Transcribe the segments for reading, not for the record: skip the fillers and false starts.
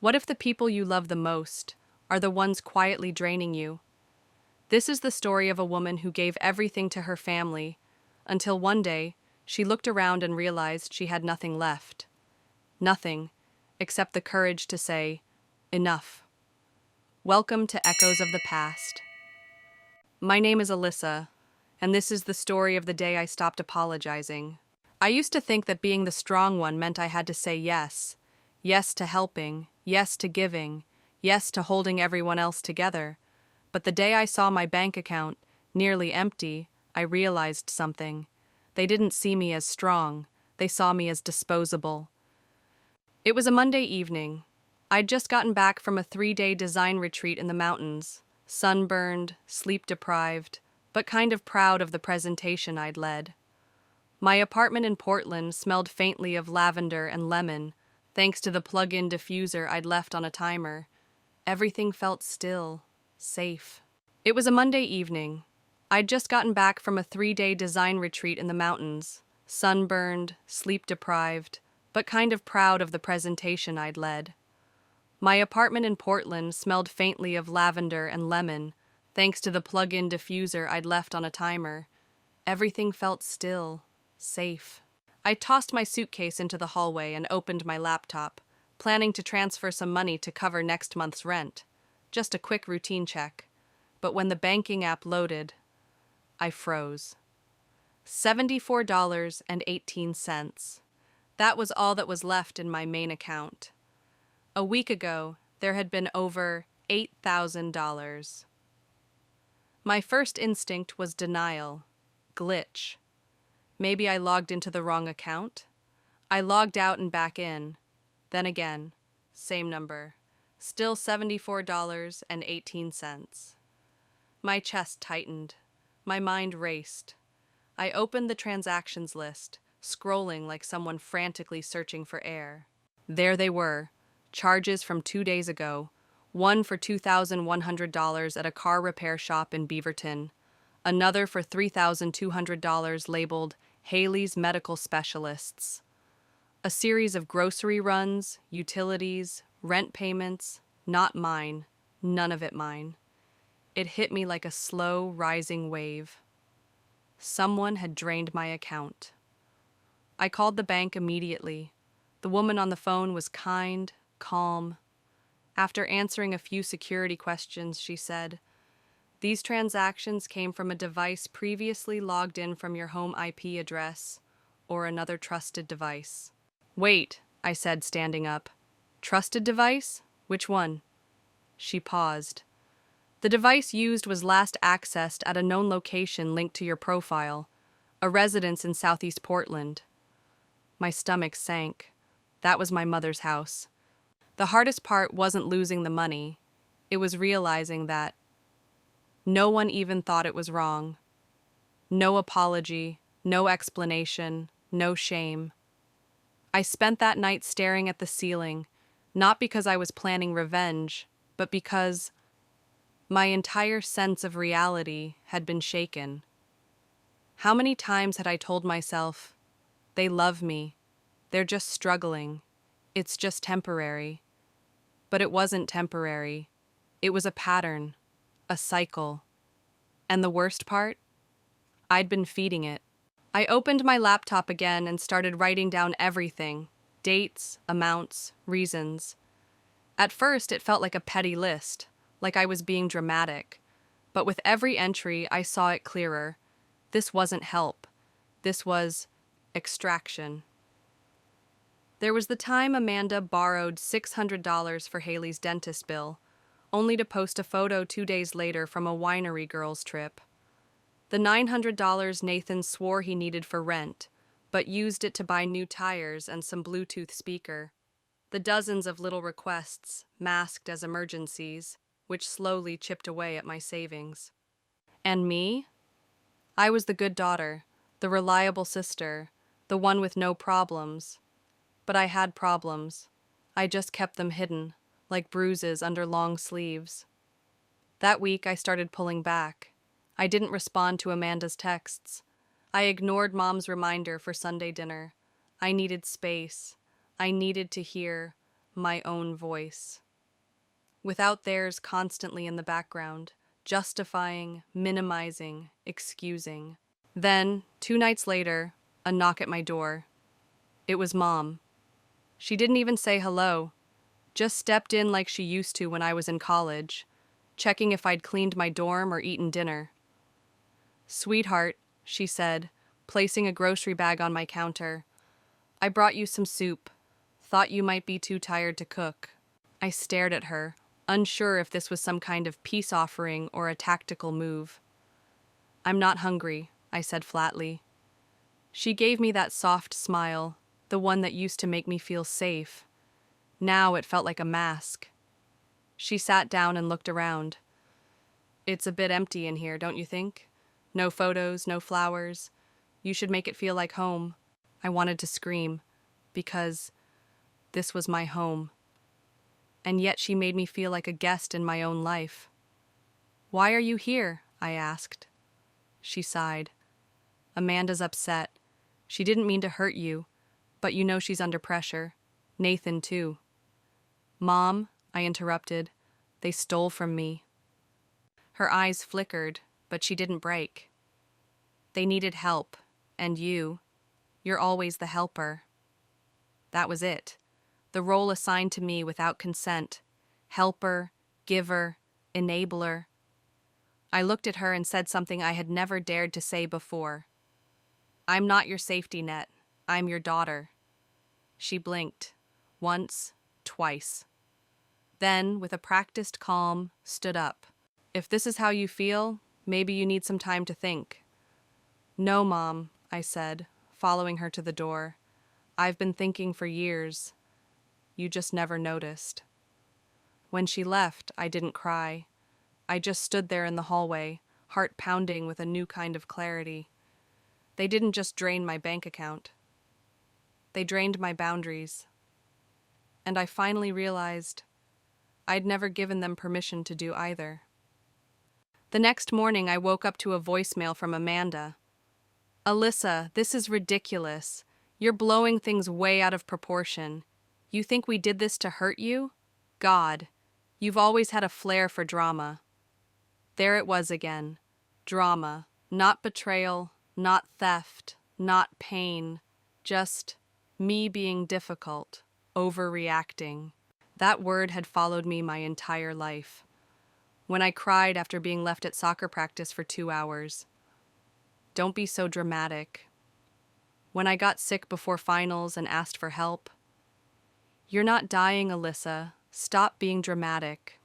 What if the people you love the most are the ones quietly draining you? This is the story of a woman who gave everything to her family until one day she looked around and realized she had nothing left. Nothing except the courage to say, enough. Welcome to Echoes of the Past. My name is Alyssa, and this is the story of the day I stopped apologizing. I used to think that being the strong one meant I had to say yes. Yes to helping, yes to giving, yes to holding everyone else together. But the day I saw my bank account nearly empty, I realized something. They didn't see me as strong, they saw me as disposable. It was a Monday evening. I'd just gotten back from a 3-day design retreat in the mountains, sunburned, sleep-deprived, but kind of proud of the presentation I'd led. My apartment in Portland smelled faintly of lavender and lemon, thanks to the plug-in diffuser I'd left on a timer. Everything felt still, safe. It was a Monday evening. I'd just gotten back from a 3-day design retreat in the mountains, sunburned, sleep-deprived, but kind of proud of the presentation I'd led. My apartment in Portland smelled faintly of lavender and lemon, thanks to the plug-in diffuser I'd left on a timer. Everything felt still, safe. I tossed my suitcase into the hallway and opened my laptop, planning to transfer some money to cover next month's rent. Just a quick routine check. But when the banking app loaded, I froze. $74.18. That was all that was left in my main account. A week ago, there had been over $8,000. My first instinct was denial, glitch. Maybe I logged into the wrong account? I logged out and back in. Then again, same number. Still $74.18. My chest tightened. My mind raced. I opened the transactions list, scrolling like someone frantically searching for air. There they were, charges from 2 days ago. One for $2,100 at a car repair shop in Beaverton. Another for $3,200 labeled Haley's Medical Specialists. A series of grocery runs, utilities, rent payments, not mine, none of it mine. It hit me like a slow, rising wave. Someone had drained my account. I called the bank immediately. The woman on the phone was kind, calm. After answering a few security questions, she said, "These transactions came from a device previously logged in from your home IP address or another trusted device." "Wait," I said, standing up. "Trusted device? Which one?" She paused. "The device used was last accessed at a known location linked to your profile, a residence in Southeast Portland." My stomach sank. That was my mother's house. The hardest part wasn't losing the money. It was realizing that no one even thought it was wrong. No apology, no explanation, no shame. I spent that night staring at the ceiling, not because I was planning revenge, but because my entire sense of reality had been shaken. How many times had I told myself, "They love me, they're just struggling, it's just temporary." But it wasn't temporary. It was a pattern, a cycle. And the worst part? I'd been feeding it. I opened my laptop again and started writing down everything: dates, amounts, reasons. At first, it felt like a petty list, like I was being dramatic. But with every entry, I saw it clearer. This wasn't help. This was extraction. There was the time Amanda borrowed $600 for Haley's dentist bill, only to post a photo 2 days later from a winery girls' trip. The $900 Nathan swore he needed for rent, but used it to buy new tires and some Bluetooth speaker. The dozens of little requests, masked as emergencies, which slowly chipped away at my savings. And me? I was the good daughter, the reliable sister, the one with no problems. But I had problems. I just kept them hidden, like bruises under long sleeves. That week, I started pulling back. I didn't respond to Amanda's texts. I ignored Mom's reminder for Sunday dinner. I needed space. I needed to hear, my own voice, without theirs constantly in the background, justifying, minimizing, excusing. Then, 2 nights later, a knock at my door. It was Mom. She didn't even say hello, just stepped in like she used to when I was in college, checking if I'd cleaned my dorm or eaten dinner. "Sweetheart," she said, placing a grocery bag on my counter. "I brought you some soup. Thought you might be too tired to cook." I stared at her, unsure if this was some kind of peace offering or a tactical move. "I'm not hungry," I said flatly. She gave me that soft smile, the one that used to make me feel safe. Now it felt like a mask. She sat down and looked around. "It's a bit empty in here, don't you think? No photos, no flowers. You should make it feel like home." I wanted to scream, because this was my home. And yet she made me feel like a guest in my own life. "Why are you here?" I asked. She sighed. "Amanda's upset. She didn't mean to hurt you, but you know she's under pressure. Nathan, too." "Mom," I interrupted, "they stole from me." Her eyes flickered, but she didn't break. "They needed help, and you're always the helper." That was it. The role assigned to me without consent. Helper, giver, enabler. I looked at her and said something I had never dared to say before. "I'm not your safety net. I'm your daughter." She blinked. Once, twice. Then, with a practiced calm, stood up. "If this is how you feel, maybe you need some time to think." "No, Mom," I said, following her to the door. "I've been thinking for years. You just never noticed." When she left, I didn't cry. I just stood there in the hallway, heart pounding with a new kind of clarity. They didn't just drain my bank account. They drained my boundaries. And I finally realized I'd never given them permission to do either. The next morning, I woke up to a voicemail from Amanda. "Alyssa, this is ridiculous. You're blowing things way out of proportion. You think we did this to hurt you? God, you've always had a flair for drama." There it was again. Drama. Not betrayal, not theft, not pain. Just me being difficult, overreacting. That word had followed me my entire life. When I cried after being left at soccer practice for 2 hours. Don't be so dramatic. When I got sick before finals and asked for help. You're not dying, Alyssa. Stop being dramatic.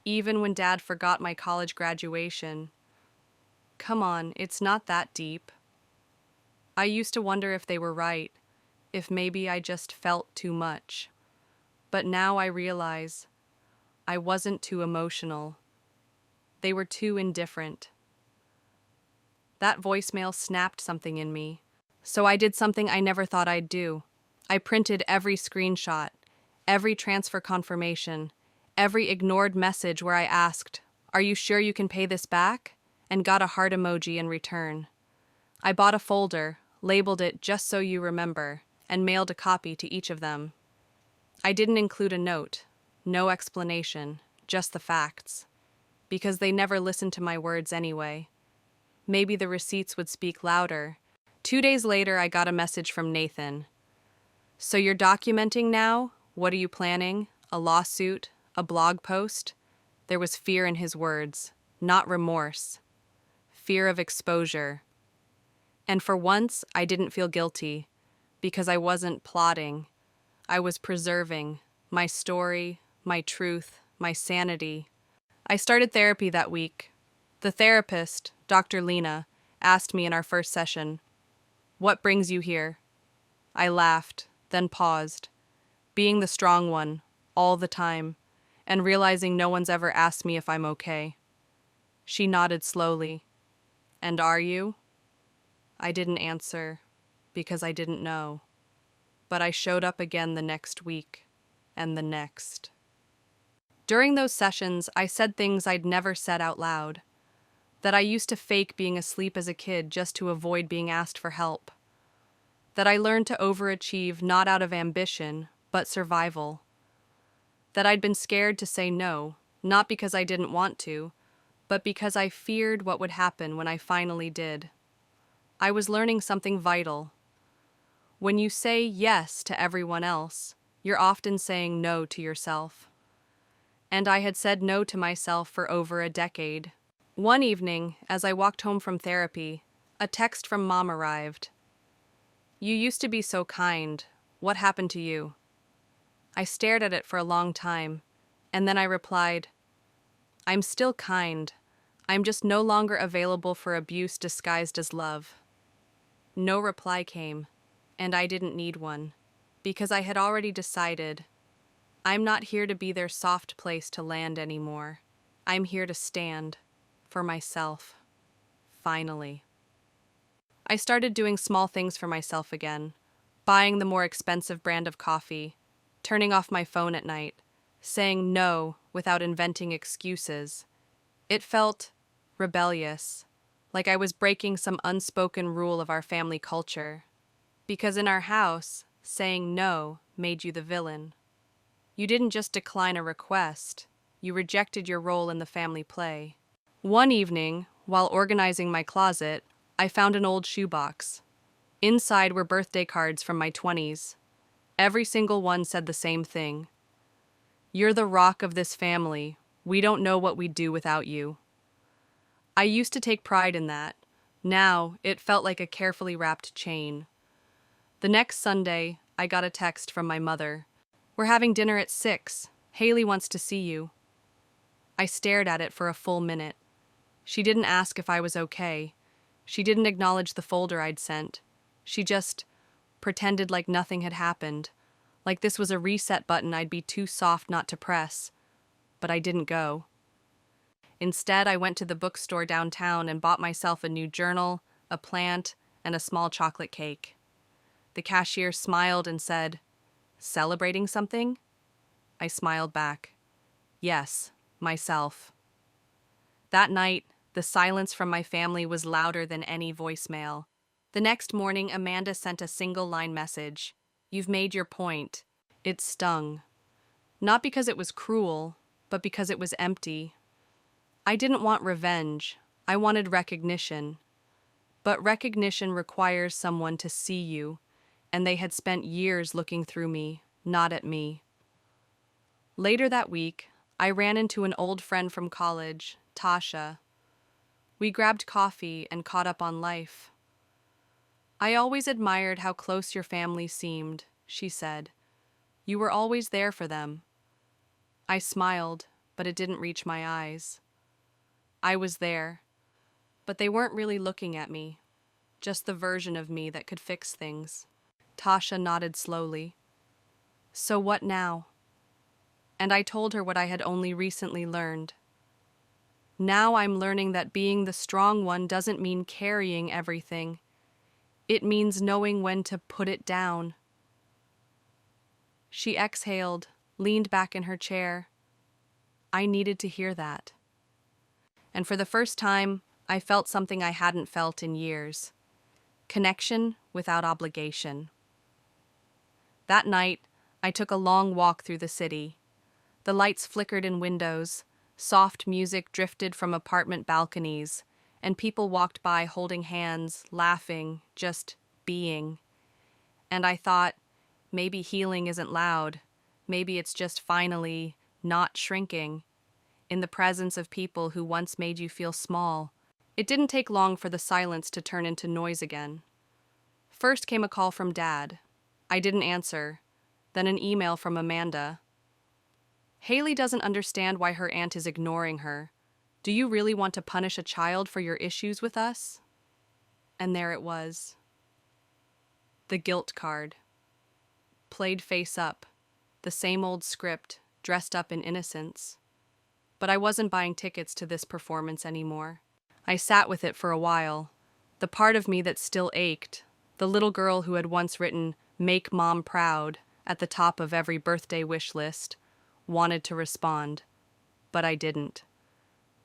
Even when Dad forgot my college graduation. Come on, it's not that deep. I used to wonder if they were right, if maybe I just felt too much. But now I realize I wasn't too emotional. They were too indifferent. That voicemail snapped something in me. So I did something I never thought I'd do. I printed every screenshot, every transfer confirmation, every ignored message where I asked, "Are you sure you can pay this back?" and got a heart emoji in return. I bought a folder, labeled it "Just So You Remember," and mailed a copy to each of them. I didn't include a note, no explanation, just the facts, because they never listened to my words anyway. Maybe the receipts would speak louder. 2 days later, I got a message from Nathan. "So you're documenting now? What are you planning? A lawsuit? A blog post?" There was fear in his words, not remorse. Fear of exposure. And for once, I didn't feel guilty, because I wasn't plotting. I was preserving my story, my truth, my sanity. I started therapy that week. The therapist, Dr. Lena, asked me in our first session, "What brings you here?" I laughed, then paused, being the strong one, all the time, and realizing no one's ever asked me if I'm okay. She nodded slowly. "And are you?" I didn't answer, because I didn't know. But I showed up again the next week, and the next. During those sessions, I said things I'd never said out loud. That I used to fake being asleep as a kid just to avoid being asked for help. That I learned to overachieve not out of ambition, but survival. that I'd been scared to say no, not because I didn't want to, but because I feared what would happen when I finally did. I was learning something vital. When you say yes to everyone else, you're often saying no to yourself. And I had said no to myself for over a decade. One evening, as I walked home from therapy, a text from Mom arrived. "You used to be so kind. What happened to you?" I stared at it for a long time, and then I replied, "I'm still kind. I'm just no longer available for abuse disguised as love." No reply came, and I didn't need one, because I had already decided, I'm not here to be their soft place to land anymore. I'm here to stand for myself. Finally. I started doing small things for myself again, buying the more expensive brand of coffee, turning off my phone at night, saying no without inventing excuses. It felt rebellious, like I was breaking some unspoken rule of our family culture. Because in our house, saying no made you the villain. You didn't just decline a request, you rejected your role in the family play. One evening, while organizing my closet, I found an old shoebox. Inside were birthday cards from my 20s. Every single one said the same thing. "You're the rock of this family. We don't know what we'd do without you." I used to take pride in that. Now, it felt like a carefully wrapped chain. The next Sunday, I got a text from my mother. "We're having dinner at 6. Haley wants to see you." I stared at it for a full minute. She didn't ask if I was okay. She didn't acknowledge the folder I'd sent. She just pretended like nothing had happened, like this was a reset button I'd be too soft not to press. But I didn't go. Instead, I went to the bookstore downtown and bought myself a new journal, a plant, and a small chocolate cake. The cashier smiled and said, "Celebrating something?" I smiled back. "Yes, myself." That night, the silence from my family was louder than any voicemail. The next morning, Amanda sent a single-line message. "You've made your point." It stung. Not because it was cruel, but because it was empty. I didn't want revenge. I wanted recognition. But recognition requires someone to see you, and they had spent years looking through me, not at me. Later that week, I ran into an old friend from college, Tasha. We grabbed coffee and caught up on life. "I always admired how close your family seemed," she said. "You were always there for them." I smiled, but it didn't reach my eyes. I was there, but they weren't really looking at me, just the version of me that could fix things. Tasha nodded slowly. "So what now?" And I told her what I had only recently learned. Now I'm learning that being the strong one doesn't mean carrying everything. It means knowing when to put it down. She exhaled, leaned back in her chair. I needed to hear that. And for the first time, I felt something I hadn't felt in years. Connection without obligation. That night, I took a long walk through the city. The lights flickered in windows, soft music drifted from apartment balconies, and people walked by holding hands, laughing, just being. And I thought, maybe healing isn't loud. Maybe it's just finally not shrinking in the presence of people who once made you feel small. It didn't take long for the silence to turn into noise again. First came a call from Dad. I didn't answer. Then an email from Amanda. "Haley doesn't understand why her aunt is ignoring her. Do you really want to punish a child for your issues with us?" And there it was. The guilt card. Played face up. The same old script, dressed up in innocence. But I wasn't buying tickets to this performance anymore. I sat with it for a while. The part of me that still ached, the little girl who had once written, "Make Mom proud," at the top of every birthday wish list, wanted to respond. But I didn't.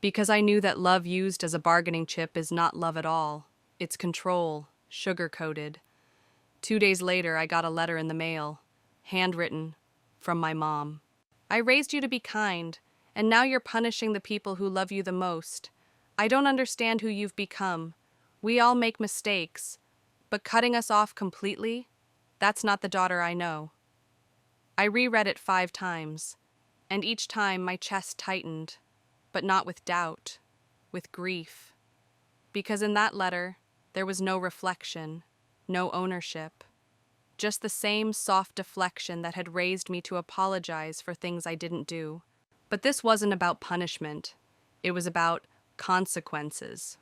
Because I knew that love used as a bargaining chip is not love at all. It's control, sugar-coated. 2 days later, I got a letter in the mail, handwritten, from my mom. I raised you to be kind, and now you're punishing the people who love you the most. I don't understand who you've become. We all make mistakes, but cutting us off completely? That's not the daughter I know. I reread it 5 times, and each time my chest tightened, but not with doubt, with grief. Because in that letter, there was no reflection, no ownership, just the same soft deflection that had raised me to apologize for things I didn't do. But this wasn't about punishment. It was about consequences.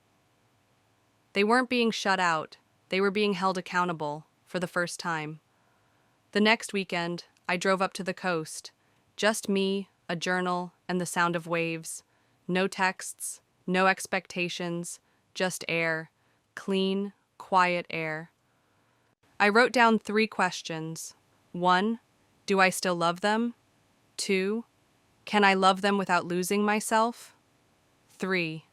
They weren't being shut out. They were being held accountable for the first time. The next weekend, I drove up to the coast. Just me, a journal, and the sound of waves. No texts, no expectations, just air. Clean, quiet air. I wrote down 3 questions. 1, do I still love them? 2, can I love them without losing myself? 3,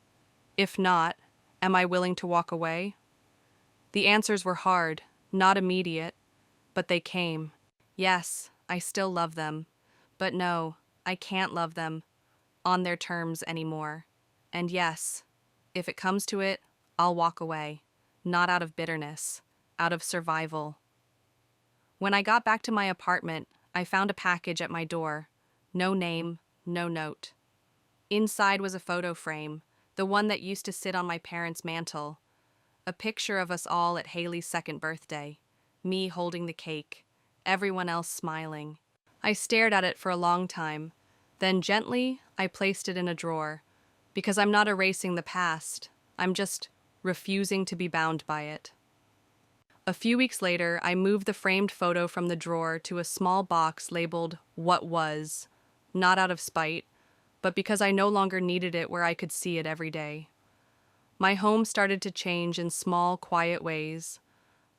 if not, am I willing to walk away? The answers were hard, not immediate, but they came. Yes, I still love them, but no, I can't love them on their terms anymore. And yes, if it comes to it, I'll walk away, not out of bitterness, out of survival. When I got back to my apartment, I found a package at my door. No name, no note. Inside was a photo frame, the one that used to sit on my parents' mantel. A picture of us all at Haley's 2nd birthday. Me holding the cake, everyone else smiling. I stared at it for a long time. Then gently, I placed it in a drawer. Because I'm not erasing the past. I'm just refusing to be bound by it. A few weeks later, I moved the framed photo from the drawer to a small box labeled "What Was," not out of spite, but because I no longer needed it where I could see it every day. My home started to change in small, quiet ways.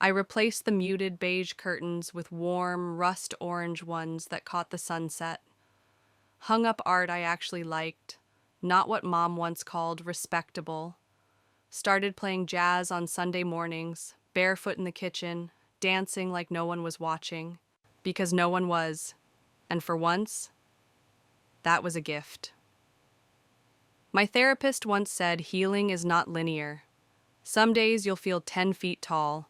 I replaced the muted beige curtains with warm, rust-orange ones that caught the sunset. Hung up art I actually liked, not what Mom once called respectable. Started playing jazz on Sunday mornings, barefoot in the kitchen, dancing like no one was watching. Because no one was. And for once, that was a gift. My therapist once said healing is not linear. Some days you'll feel 10 feet tall.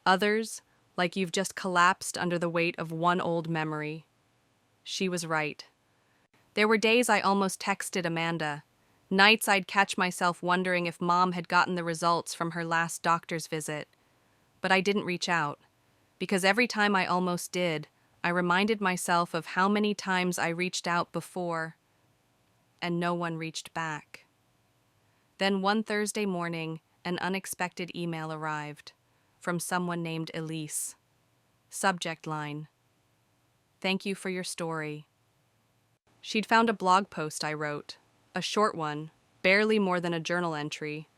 Others, like you've just collapsed under the weight of one old memory. She was right. There were days I almost texted Amanda. Nights I'd catch myself wondering if Mom had gotten the results from her last doctor's visit. But I didn't reach out, because every time I almost did, I reminded myself of how many times I reached out before, and no one reached back. Then one Thursday morning, an unexpected email arrived from someone named Elise. Subject line: "Thank you for your story." She'd found a blog post I wrote, a short one, barely more than a journal entry.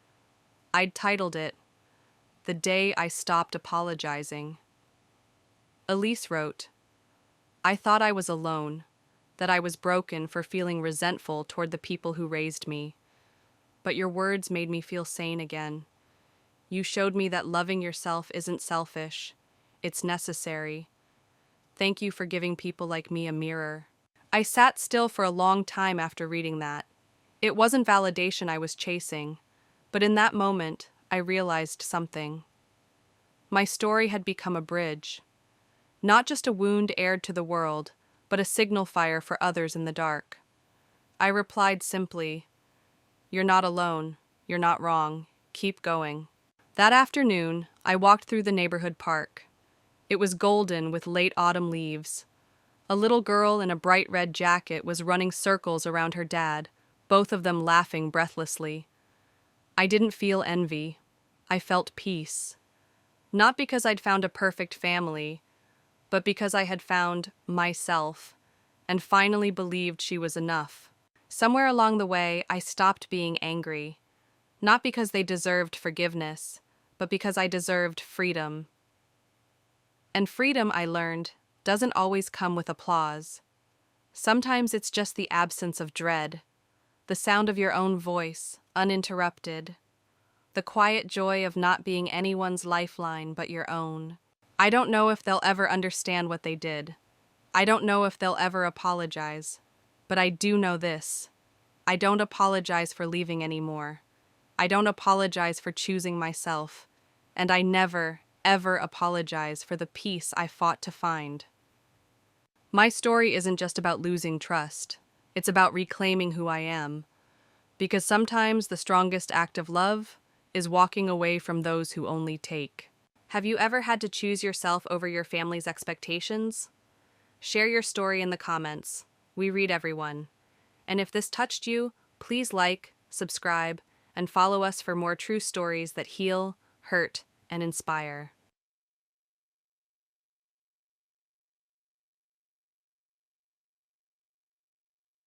I'd titled it, "The Day I Stopped Apologizing." Elise wrote, "I thought I was alone, that I was broken for feeling resentful toward the people who raised me. But your words made me feel sane again. You showed me that loving yourself isn't selfish. It's necessary. Thank you for giving people like me a mirror." I sat still for a long time after reading that. It wasn't validation I was chasing, but in that moment, I realized something. My story had become a bridge. Not just a wound aired to the world, but a signal fire for others in the dark. I replied simply, "You're not alone. You're not wrong. Keep going." That afternoon, I walked through the neighborhood park. It was golden with late autumn leaves. A little girl in a bright red jacket was running circles around her dad, both of them laughing breathlessly. I didn't feel envy. I felt peace. Not because I'd found a perfect family, but because I had found myself and finally believed she was enough. Somewhere along the way, I stopped being angry. Not because they deserved forgiveness, but because I deserved freedom. And freedom, I learned, doesn't always come with applause. Sometimes it's just the absence of dread, the sound of your own voice, uninterrupted, the quiet joy of not being anyone's lifeline but your own. I don't know if they'll ever understand what they did. I don't know if they'll ever apologize, But I do know this. I don't apologize for leaving anymore. I don't apologize for choosing myself. And I never, ever apologize for the peace I fought to find. My story isn't just about losing trust. It's about reclaiming who I am. Because sometimes the strongest act of love is walking away from those who only take. Have you ever had to choose yourself over your family's expectations? Share your story in the comments. We read everyone. And if this touched you, please like, subscribe, and follow us for more true stories that heal, hurt, and inspire.